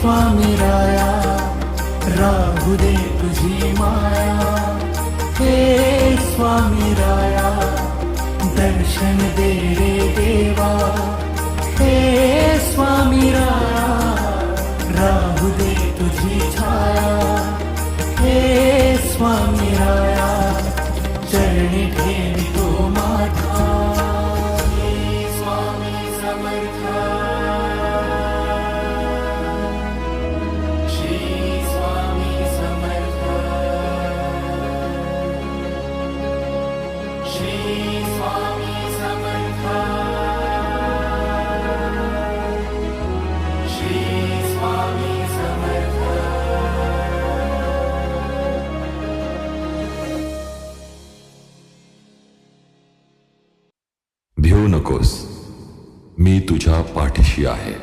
स्वामी राया राहू दे तुझी माया, हे स्वामी राया दर्शन दे रे देवा, हे स्वामी राया राहू दे तुझी छाया, हे स्वामी राया चरणी ठेवितो माथा, हे स्वामी समर्थ श्री स्वामी समर्थ, श्री स्वामी समर्थ, श्री स्वामी समर्थ। भिवू नकोस, मी तुझ्या पाठीशी आहे.